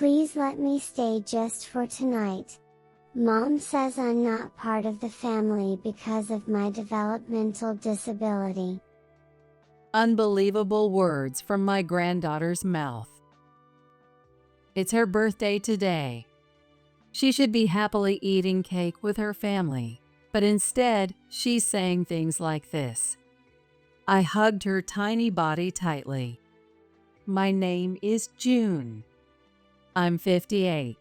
Please let me stay just for tonight. Mom says I'm not part of the family because of my developmental disability. Unbelievable words from my granddaughter's mouth. It's her birthday today. She should be happily eating cake with her family, but instead, she's saying things like this. I hugged her tiny body tightly. My name is June. I'm 58.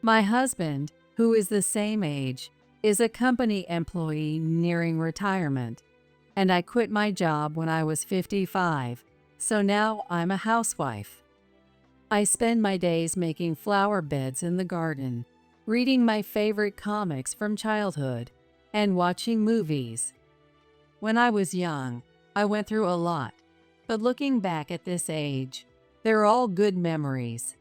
My husband, who is the same age, is a company employee nearing retirement, and I quit my job when I was 55, so now I'm a housewife. I spend my days making flower beds in the garden, reading my favorite comics from childhood, and watching movies. When I was young, I went through a lot, but looking back at this age, they're all good memories.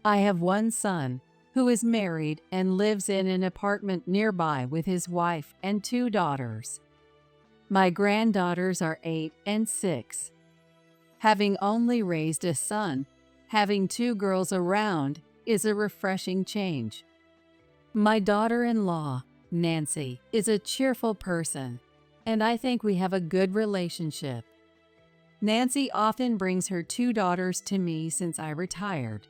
I have one son who is married and lives in an apartment nearby with his wife and 2 daughters. My granddaughters are 8 and 6. Having only raised a son, having 2 girls around is a refreshing change. My daughter-in-law, Nancy, is a cheerful person, and I think we have a good relationship. Nancy often brings her 2 daughters to me since I retired.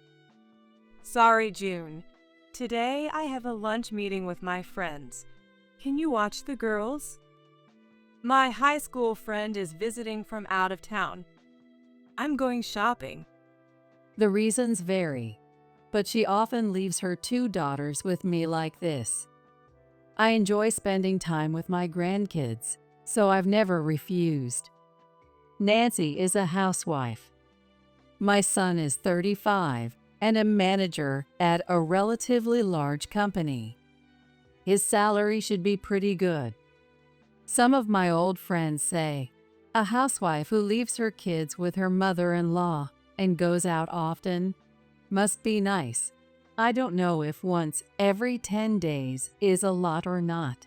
Sorry, June. Today I have a lunch meeting with my friends. Can you watch the girls? My high school friend is visiting from out of town. I'm going shopping. The reasons vary, but she often leaves her 2 daughters with me like this. I enjoy spending time with my grandkids, so I've never refused. Nancy is a housewife. My son is 35 and a manager at a relatively large company. His salary should be pretty good. Some of my old friends say, a housewife who leaves her kids with her mother-in-law and goes out often must be nice. I don't know if once every 10 days is a lot or not.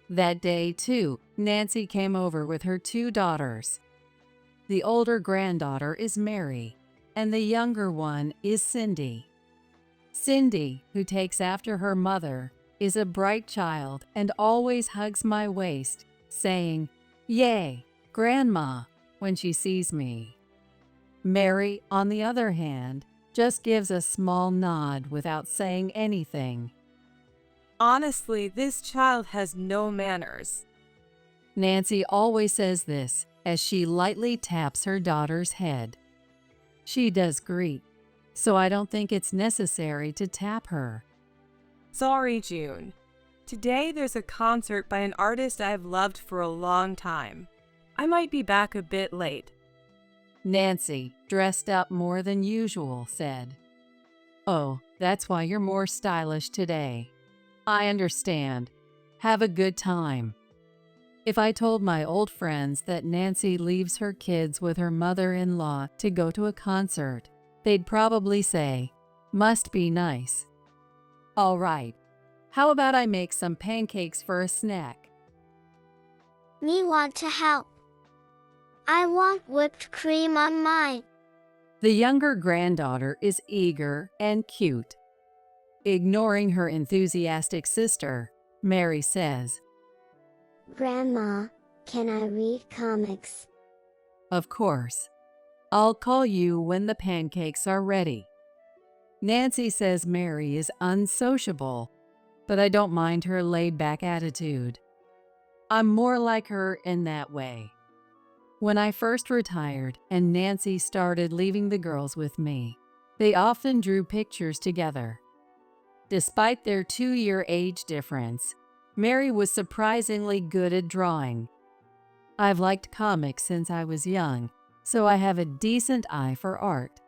That day, too, Nancy came over with her 2 daughters. The older granddaughter is Mary, and the younger one is Cindy. Cindy, who takes after her mother, is a bright child and always hugs my waist, saying, "Yay, Grandma," when she sees me. Mary, on the other hand, just gives a small nod without saying anything. Honestly, this child has no manners. Nancy always says this as she lightly taps her daughter's head. She does greet, so I don't think it's necessary to tap her. Sorry, June. Today there's a concert by an artist I've loved for a long time. I might be back a bit late. Nancy, dressed up more than usual, said, "Oh, that's why you're more stylish today. I understand. Have a good time." If I told my old friends that Nancy leaves her kids with her mother-in-law to go to a concert, they'd probably say, "Must be nice." All right, how about I make some pancakes for a snack? Me want to help. I want whipped cream on mine. The younger granddaughter is eager and cute. Ignoring her enthusiastic sister, Mary says, Grandma, can I read comics? "Of course. I'll call you when the pancakes are ready." Nancy says Mary is unsociable, but I don't mind her laid-back attitude. I'm more like her in that way. When I first retired and Nancy started leaving the girls with me, they often drew pictures together. Despite their 2-year age difference, Mary was surprisingly good at drawing. I've liked comics since I was young, so I have a decent eye for art.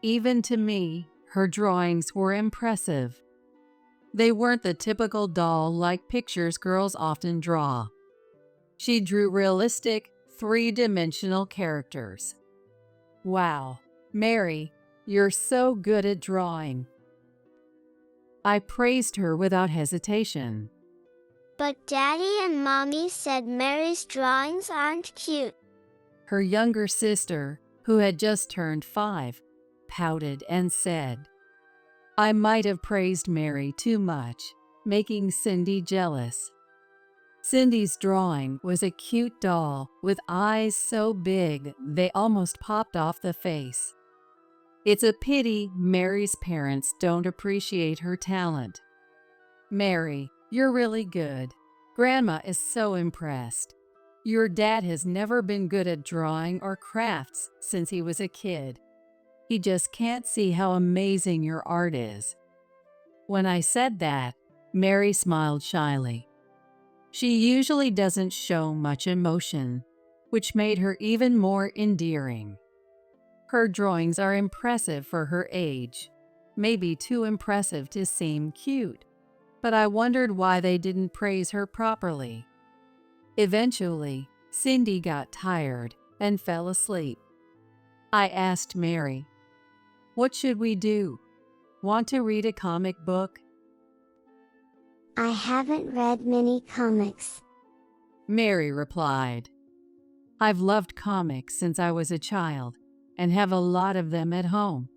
Even to me, her drawings were impressive. They weren't the typical doll-like pictures girls often draw. She drew realistic, 3-dimensional characters. Wow, Mary, you're so good at drawing. I praised her without hesitation. But Daddy and Mommy said Mary's drawings aren't cute. Her younger sister, who had just turned 5, pouted and said, I might have praised Mary too much, making Cindy jealous. Cindy's drawing was a cute doll with eyes so big they almost popped off the face. It's a pity Mary's parents don't appreciate her talent. Mary, you're really good. Grandma is so impressed. Your dad has never been good at drawing or crafts since he was a kid. He just can't see how amazing your art is. When I said that, Mary smiled shyly. She usually doesn't show much emotion, which made her even more endearing. Her drawings are impressive for her age, maybe too impressive to seem cute, but I wondered why they didn't praise her properly. Eventually, Cindy got tired and fell asleep. I asked Mary, what should we do? Want to read a comic book? I haven't read many comics. Mary replied, I've loved comics since I was a child and have a lot of them at home.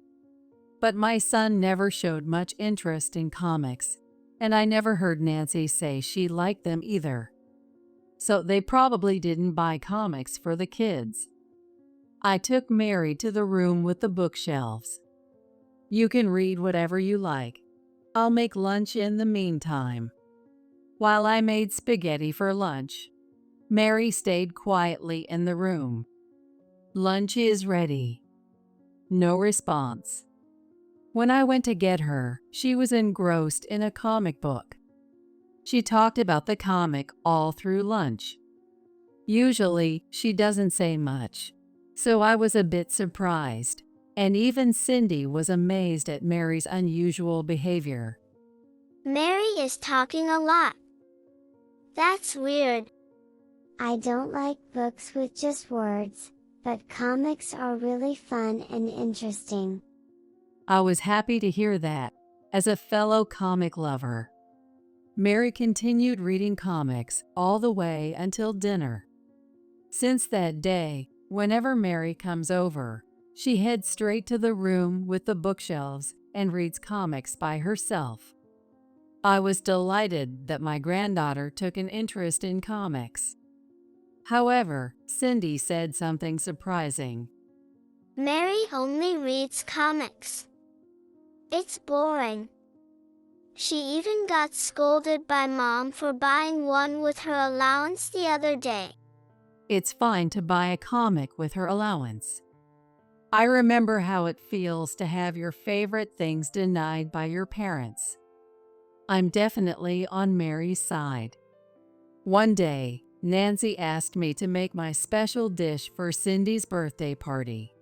But my son never showed much interest in comics, and I never heard Nancy say she liked them either. So they probably didn't buy comics for the kids. I took Mary to the room with the bookshelves. You can read whatever you like. I'll make lunch in the meantime. While I made spaghetti for lunch, Mary stayed quietly in the room. Lunch is ready. No response. When I went to get her, she was engrossed in a comic book. She talked about the comic all through lunch. Usually, she doesn't say much, so I was a bit surprised, and even Cindy was amazed at Mary's unusual behavior. Mary is talking a lot. That's weird. I don't like books with just words, but comics are really fun and interesting. I was happy to hear that, as a fellow comic lover. Mary continued reading comics all the way until dinner. Since that day, whenever Mary comes over, she heads straight to the room with the bookshelves and reads comics by herself. I was delighted that my granddaughter took an interest in comics. However, Cindy said something surprising. Mary only reads comics. It's boring. She even got scolded by Mom for buying one with her allowance the other day. It's fine to buy a comic with her allowance. I remember how it feels to have your favorite things denied by your parents. I'm definitely on Mary's side. One day, Nancy asked me to make my special dish for Cindy's birthday party.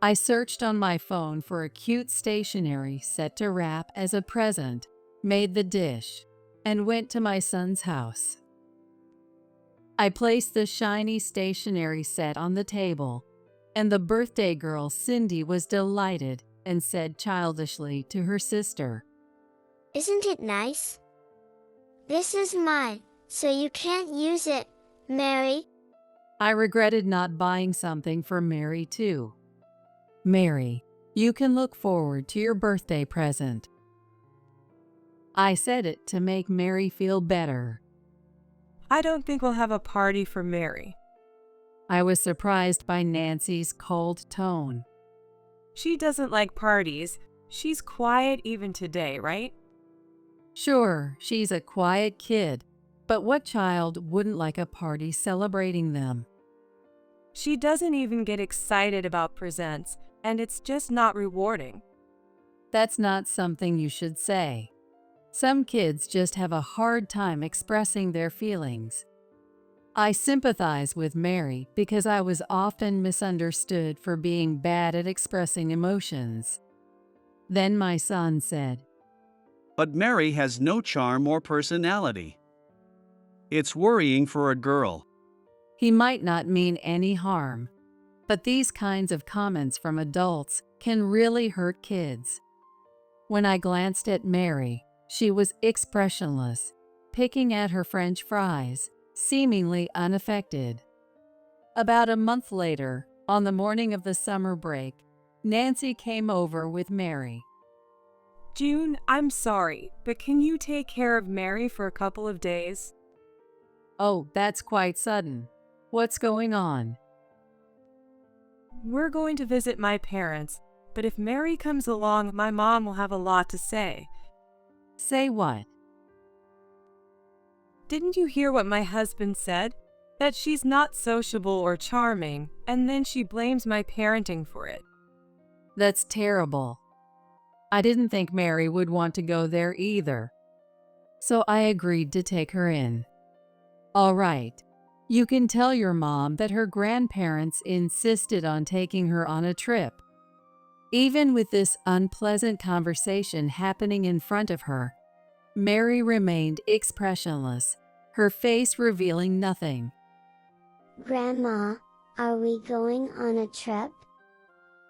I searched on my phone for a cute stationery set to wrap as a present, made the dish, and went to my son's house. I placed the shiny stationery set on the table, and the birthday girl Cindy was delighted and said childishly to her sister, Isn't it nice? This is mine, so you can't use it, Mary. I regretted not buying something for Mary too. Mary, you can look forward to your birthday present. I said it to make Mary feel better. I don't think we'll have a party for Mary. I was surprised by Nancy's cold tone. She doesn't like parties. She's quiet even today, right? Sure, she's a quiet kid, but what child wouldn't like a party celebrating them? She doesn't even get excited about presents, and it's just not rewarding. That's not something you should say. Some kids just have a hard time expressing their feelings. I sympathize with Mary because I was often misunderstood for being bad at expressing emotions. Then my son said, But Mary has no charm or personality. It's worrying for a girl. He might not mean any harm, but these kinds of comments from adults can really hurt kids. When I glanced at Mary, she was expressionless, picking at her French fries, seemingly unaffected. About a month later, on the morning of the summer break, Nancy came over with Mary. June, I'm sorry, but can you take care of Mary for a couple of days? Oh, that's quite sudden. What's going on? We're going to visit my parents, but if Mary comes along, my mom will have a lot to say. Say what? Didn't you hear what my husband said? That she's not sociable or charming, and then she blames my parenting for it. That's terrible. I didn't think Mary would want to go there either. So I agreed to take her in. All right. You can tell your mom that her grandparents insisted on taking her on a trip. Even with this unpleasant conversation happening in front of her, Mary remained expressionless, her face revealing nothing. Grandma, are we going on a trip?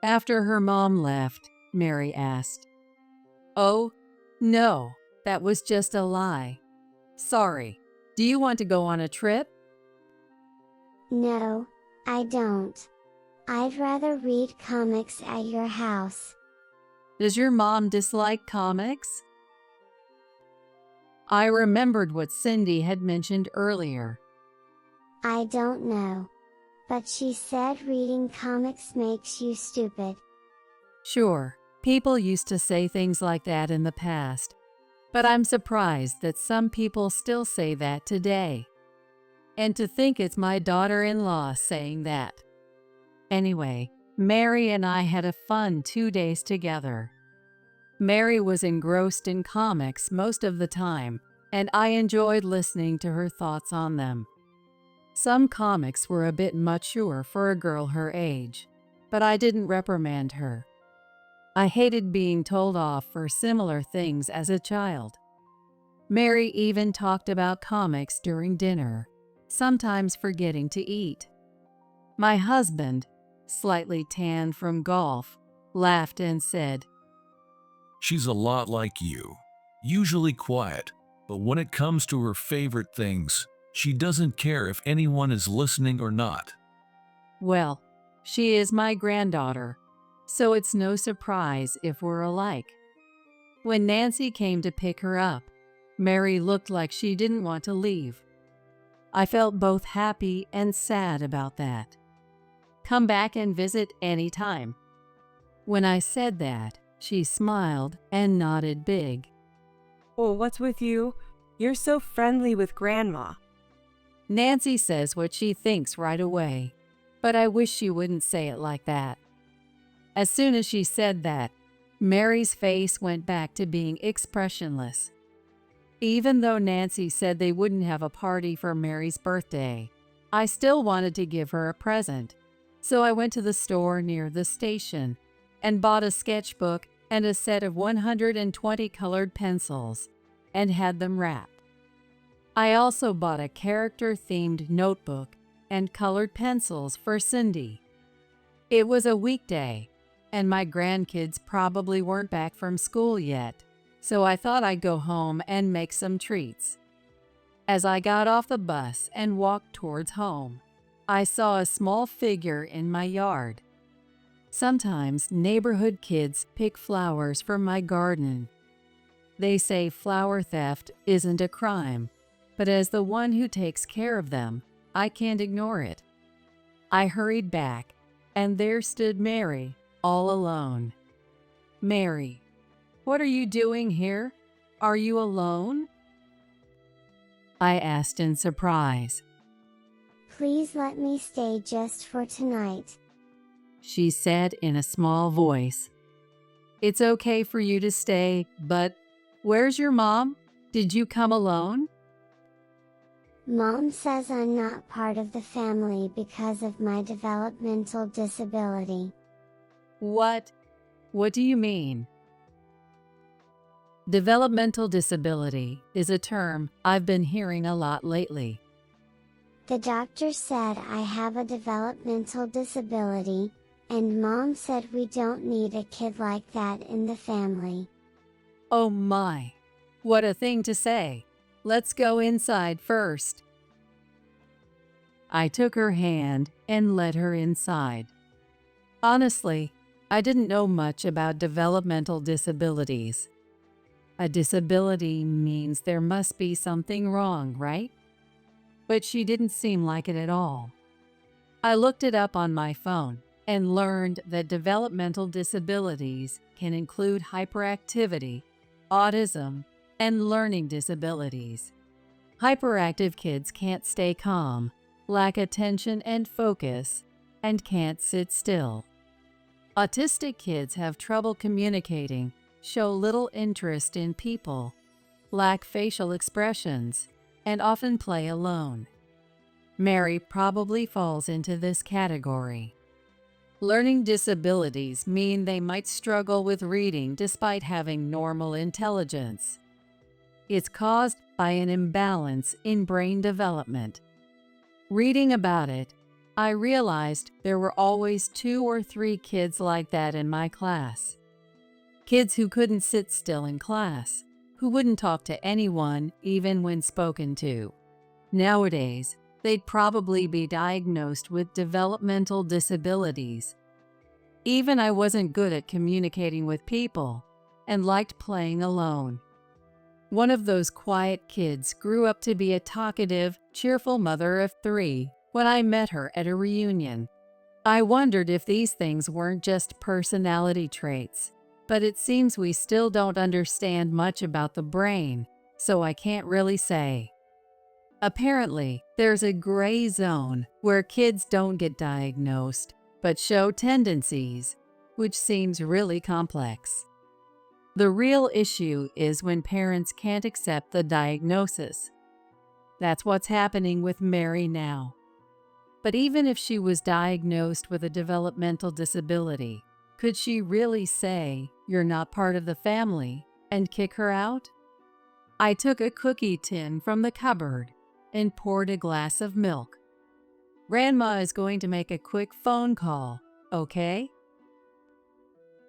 After her mom left, Mary asked. Oh, no, that was just a lie. Sorry. Do you want to go on a trip? No, I don't. I'd rather read comics at your house. Does your mom dislike comics? I remembered what Cindy had mentioned earlier. I don't know. But she said reading comics makes you stupid. Sure, people used to say things like that in the past, but I'm surprised that some people still say that today. And to think it's my daughter-in-law saying that. Anyway, Mary and I had a fun 2 days together. Mary was engrossed in comics most of the time, and I enjoyed listening to her thoughts on them. Some comics were a bit mature for a girl her age, but I didn't reprimand her. I hated being told off for similar things as a child. Mary even talked about comics during dinner, sometimes forgetting to eat. My husband, slightly tanned from golf, laughed and said, She's a lot like you, usually quiet, but when it comes to her favorite things, she doesn't care if anyone is listening or not. Well, she is my granddaughter, so it's no surprise if we're alike. When Nancy came to pick her up, Mary looked like she didn't want to leave. I felt both happy and sad about that. Come back and visit anytime. When I said that, she smiled and nodded big. Oh, what's with you? You're so friendly with Grandma. Nancy says what she thinks right away, but I wish she wouldn't say it like that. As soon as she said that, Mary's face went back to being expressionless. Even though Nancy said they wouldn't have a party for Mary's birthday, I still wanted to give her a present. So I went to the store near the station and bought a sketchbook and a set of 120 colored pencils and had them wrapped. I also bought a character-themed notebook and colored pencils for Cindy. It was a weekday, and my grandkids probably weren't back from school yet, so I thought I'd go home and make some treats. As I got off the bus and walked towards home, I saw a small figure in my yard. Sometimes neighborhood kids pick flowers from my garden. They say flower theft isn't a crime, but as the one who takes care of them, I can't ignore it. I hurried back, and there stood Mary, all alone. Mary, what are you doing here? Are you alone? I asked in surprise. Please let me stay just for tonight. She said in a small voice. It's okay for you to stay, but where's your mom? Did you come alone? Mom says I'm not part of the family because of my developmental disability. What? What do you mean? Developmental disability is a term I've been hearing a lot lately. The doctor said I have a developmental disability, and Mom said we don't need a kid like that in the family. Oh my, what a thing to say. Let's go inside first. I took her hand and led her inside. Honestly, I didn't know much about developmental disabilities. A disability means there must be something wrong, right? But she didn't seem like it at all. I looked it up on my phone and learned that developmental disabilities can include hyperactivity, autism, and learning disabilities. Hyperactive kids can't stay calm, lack attention and focus, and can't sit still. Autistic kids have trouble communicating, show little interest in people, lack facial expressions, and often play alone. Mary probably falls into this category. Learning disabilities mean they might struggle with reading despite having normal intelligence. It's caused by an imbalance in brain development. Reading about it, I realized there were always 2 or 3 kids like that in my class. Kids who couldn't sit still in class, who wouldn't talk to anyone even when spoken to. Nowadays, they'd probably be diagnosed with developmental disabilities. Even I wasn't good at communicating with people and liked playing alone. One of those quiet kids grew up to be a talkative, cheerful mother of 3 when I met her at a reunion. I wondered if these things weren't just personality traits, but it seems we still don't understand much about the brain, so I can't really say. Apparently, there's a gray zone where kids don't get diagnosed, but show tendencies, which seems really complex. The real issue is when parents can't accept the diagnosis. That's what's happening with Mary now. But even if she was diagnosed with a developmental disability, could she really say, "You're not part of the family," and kick her out? I took a cookie tin from the cupboard and poured a glass of milk. "Grandma is going to make a quick phone call, okay?"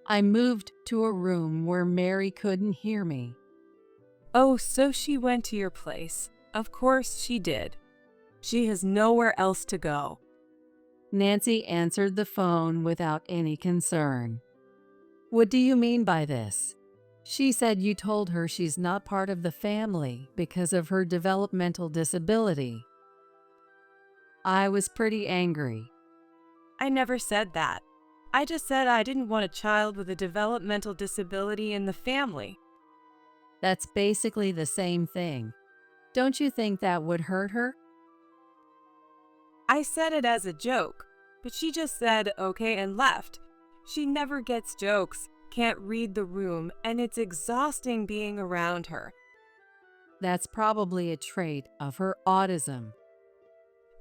I moved to a room where Mary couldn't hear me. Oh, so she went to your place. Of course she did. She has nowhere else to go. Nancy answered the phone without any concern. "What do you mean by this? She said you told her she's not part of the family because of her developmental disability." I was pretty angry. I never said that. I just said I didn't want a child with a developmental disability in the family. That's basically the same thing. Don't you think that would hurt her? I said it as a joke, but she just said okay and left. She never gets jokes, can't read the room, and it's exhausting being around her. That's probably a trait of her autism.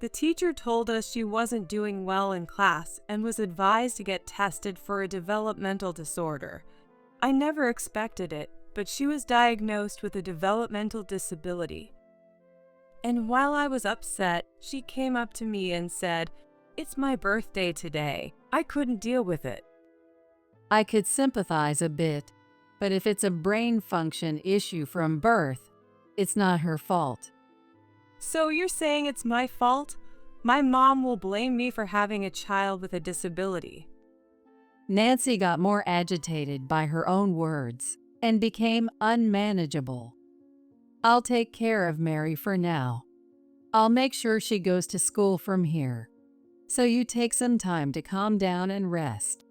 The teacher told us she wasn't doing well in class and was advised to get tested for a developmental disorder. I never expected it, but she was diagnosed with a developmental disability. And while I was upset, she came up to me and said, "It's my birthday today. I couldn't deal with it." I could sympathize a bit, but if it's a brain function issue from birth, it's not her fault. So you're saying it's my fault? My mom will blame me for having a child with a disability. Nancy got more agitated by her own words and became unmanageable. "I'll take care of Mary for now. I'll make sure she goes to school from here. So you take some time to calm down and rest."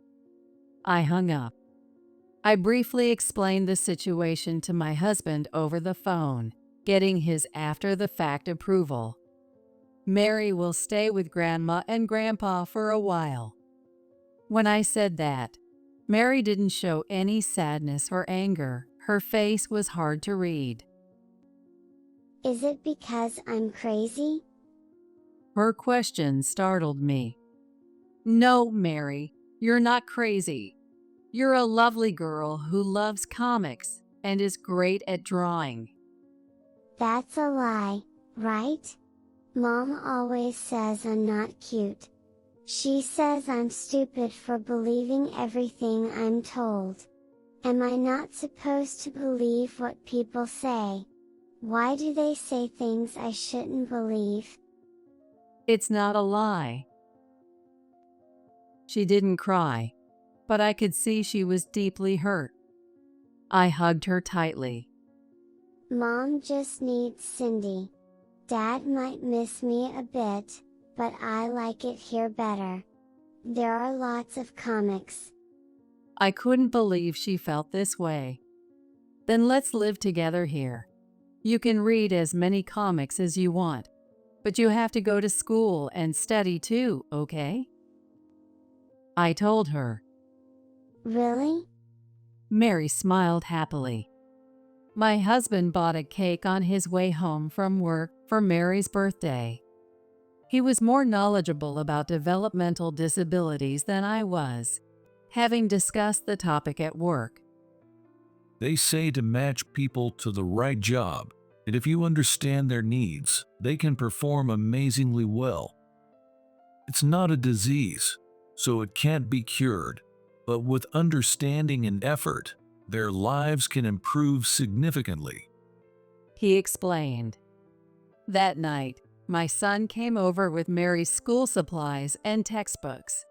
I hung up. I briefly explained the situation to my husband over the phone, getting his after-the-fact approval. Mary will stay with Grandma and Grandpa for a while. When I said that, Mary didn't show any sadness or anger. Her face was hard to read. Is it because I'm crazy? Her question startled me. "No, Mary, you're not crazy. You're a lovely girl who loves comics and is great at drawing." That's a lie, right? Mom always says I'm not cute. She says I'm stupid for believing everything I'm told. Am I not supposed to believe what people say? Why do they say things I shouldn't believe? It's not a lie. She didn't cry. but I could see she was deeply hurt. I hugged her tightly. Mom just needs Cindy. Dad might miss me a bit, but I like it here better. There are lots of comics. I couldn't believe she felt this way. Then let's live together here. You can read as many comics as you want, but you have to go to school and study too, okay? I told her. Really? Mary smiled happily. My husband bought a cake on his way home from work for Mary's birthday. He was more knowledgeable about developmental disabilities than I was, having discussed the topic at work. They say to match people to the right job, and if you understand their needs, they can perform amazingly well. It's not a disease, so it can't be cured, but with understanding and effort, their lives can improve significantly. He explained. That night, my son came over with Mary's school supplies and textbooks.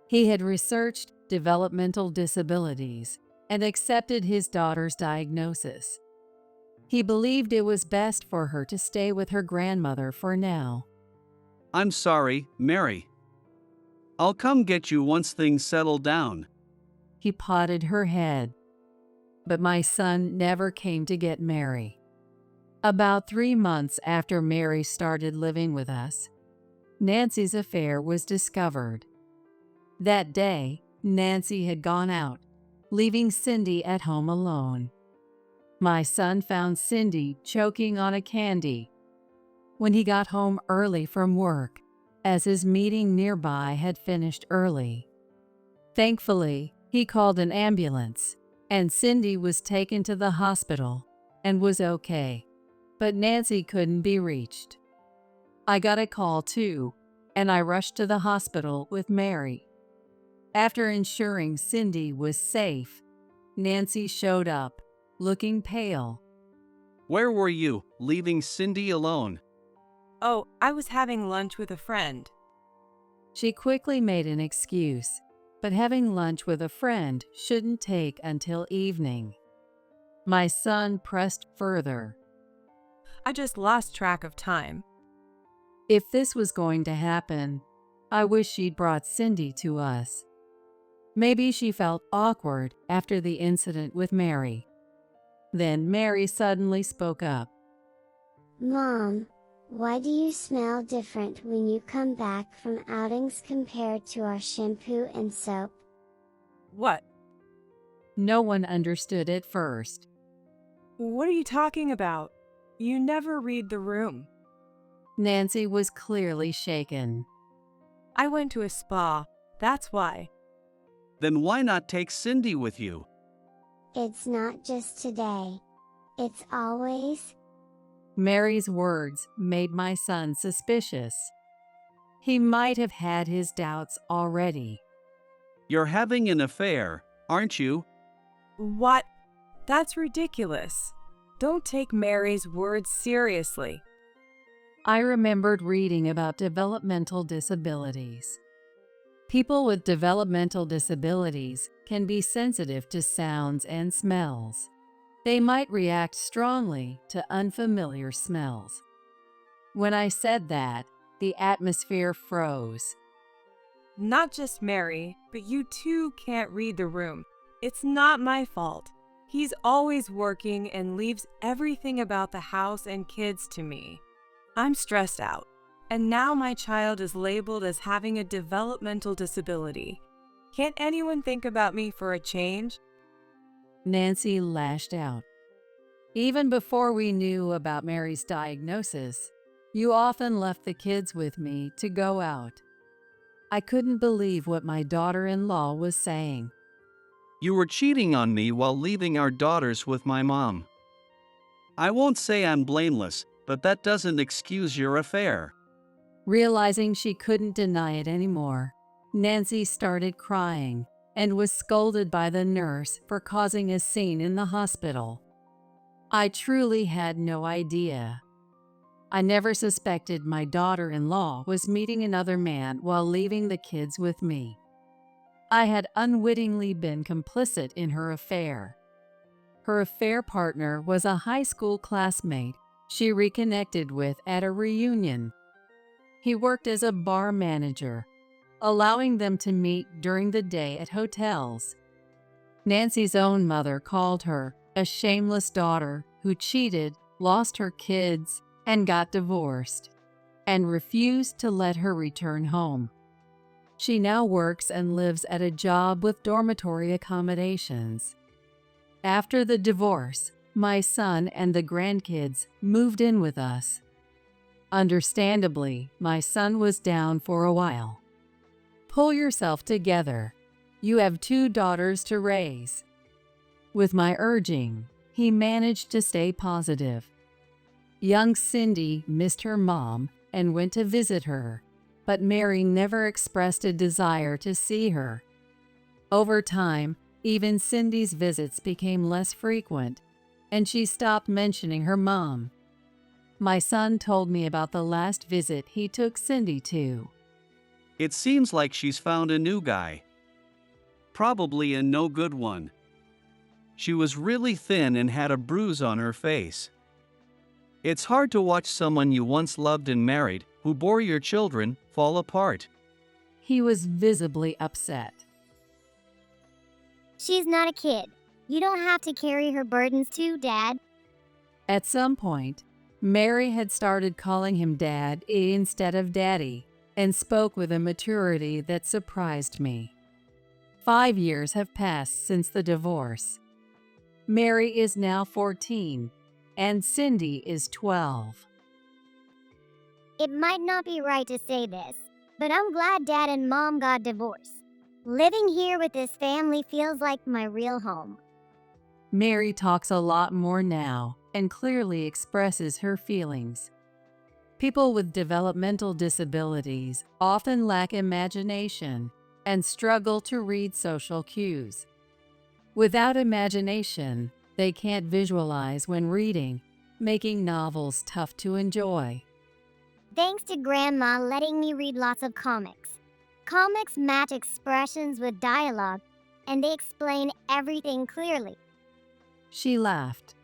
He had researched developmental disabilities and accepted his daughter's diagnosis. He believed it was best for her to stay with her grandmother for now. I'm sorry, Mary. I'll come get you once things settle down. He patted her head. But my son never came to get Mary. About 3 months after Mary started living with us, Nancy's affair was discovered. That day, Nancy had gone out, leaving Cindy at home alone. My son found Cindy choking on a candy when he got home early from work, as his meeting nearby had finished early. Thankfully, he called an ambulance, and Cindy was taken to the hospital and was okay, but Nancy couldn't be reached. I got a call too, and I rushed to the hospital with Mary. After ensuring Cindy was safe, Nancy showed up, looking pale. Where were you, leaving Cindy alone? Oh, I was having lunch with a friend. She quickly made an excuse, but having lunch with a friend shouldn't take until evening. My son pressed further. I just lost track of time. If this was going to happen, I wish she'd brought Cindy to us. Maybe she felt awkward after the incident with Mary. Then Mary suddenly spoke up. Mom, why do you smell different when you come back from outings compared to our shampoo and soap? What? No one understood at first. What are you talking about? You never read the room. Nancy was clearly shaken. I went to a spa, that's why. Then why not take Cindy with you? It's not just today. It's always. Mary's words made my son suspicious. He might have had his doubts already. You're having an affair, aren't you? What? That's ridiculous. Don't take Mary's words seriously. I remembered reading about developmental disabilities. People with developmental disabilities can be sensitive to sounds and smells. They might react strongly to unfamiliar smells. When I said that, the atmosphere froze. Not just Mary, but you too can't read the room. It's not my fault. He's always working and leaves everything about the house and kids to me. I'm stressed out, and now my child is labeled as having a developmental disability. Can't anyone think about me for a change? Nancy lashed out. Even before we knew about Mary's diagnosis, you often left the kids with me to go out. I couldn't believe what my daughter-in-law was saying. You were cheating on me while leaving our daughters with my mom. I won't say I'm blameless, but that doesn't excuse your affair. Realizing she couldn't deny it anymore, Nancy started crying and was scolded by the nurse for causing a scene in the hospital. I truly had no idea. I never suspected my daughter-in-law was meeting another man while leaving the kids with me. I had unwittingly been complicit in her affair. Her affair partner was a high school classmate she reconnected with at a reunion. He worked as a bar manager, allowing them to meet during the day at hotels. Nancy's own mother called her a shameless daughter who cheated, lost her kids, and got divorced, and refused to let her return home. She now works and lives at a job with dormitory accommodations. After the divorce, my son and the grandkids moved in with us. Understandably, my son was down for a while. Pull yourself together. You have 2 daughters to raise. With my urging, he managed to stay positive. Young Cindy missed her mom and went to visit her, but Mary never expressed a desire to see her. Over time, even Cindy's visits became less frequent, and she stopped mentioning her mom. My son told me about the last visit he took Cindy to. It seems like she's found a new guy. Probably a no good one. She was really thin and had a bruise on her face. It's hard to watch someone you once loved and married, who bore your children, fall apart. He was visibly upset. She's not a kid. You don't have to carry her burdens too, Dad. At some point, Mary had started calling him Dad instead of Daddy, and spoke with a maturity that surprised me. 5 years have passed since the divorce. Mary is now 14, and Cindy is 12. It might not be right to say this, but I'm glad Dad and Mom got divorced. Living here with this family feels like my real home. Mary talks a lot more now and clearly expresses her feelings. People with developmental disabilities often lack imagination and struggle to read social cues. Without imagination, they can't visualize when reading, making novels tough to enjoy. Thanks to Grandma letting me read lots of comics. Comics match expressions with dialogue, and they explain everything clearly. She laughed.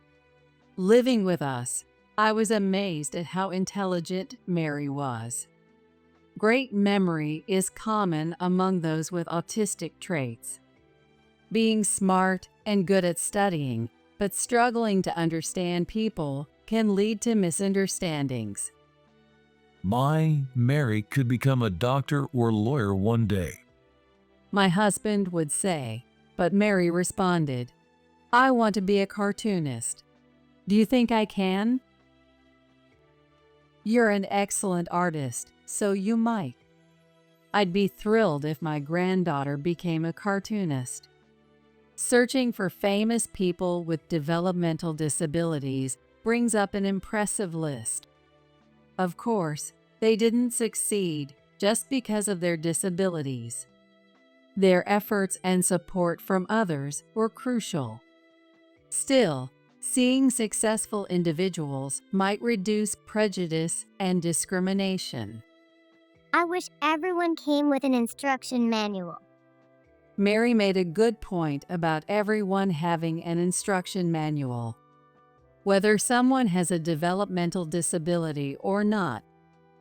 Living with us, I was amazed at how intelligent Mary was. Great memory is common among those with autistic traits. Being smart and good at studying, but struggling to understand people can lead to misunderstandings. My Mary could become a doctor or lawyer one day. My husband would say, but Mary responded, I want to be a cartoonist. Do you think I can? You're an excellent artist, so you might. I'd be thrilled if my granddaughter became a cartoonist. Searching for famous people with developmental disabilities brings up an impressive list. Of course, they didn't succeed just because of their disabilities. Their efforts and support from others were crucial. Still, seeing successful individuals might reduce prejudice and discrimination. I wish everyone came with an instruction manual. Mary made a good point about everyone having an instruction manual. Whether someone has a developmental disability or not,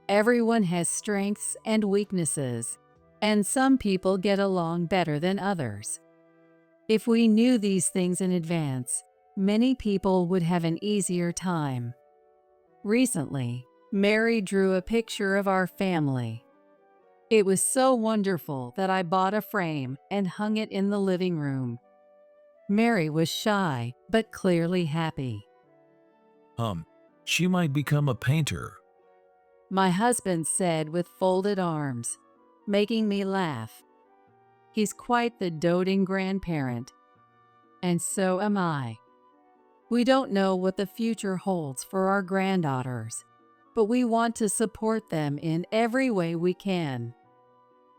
everyone has strengths and weaknesses, and some people get along better than others. If we knew these things in advance, many people would have an easier time. Recently, Mary drew a picture of our family. It was so wonderful that I bought a frame and hung it in the living room. Mary was shy, but clearly happy. She might become a painter. My husband said with folded arms, making me laugh. He's quite the doting grandparent, and so am I. We don't know what the future holds for our granddaughters, but we want to support them in every way we can.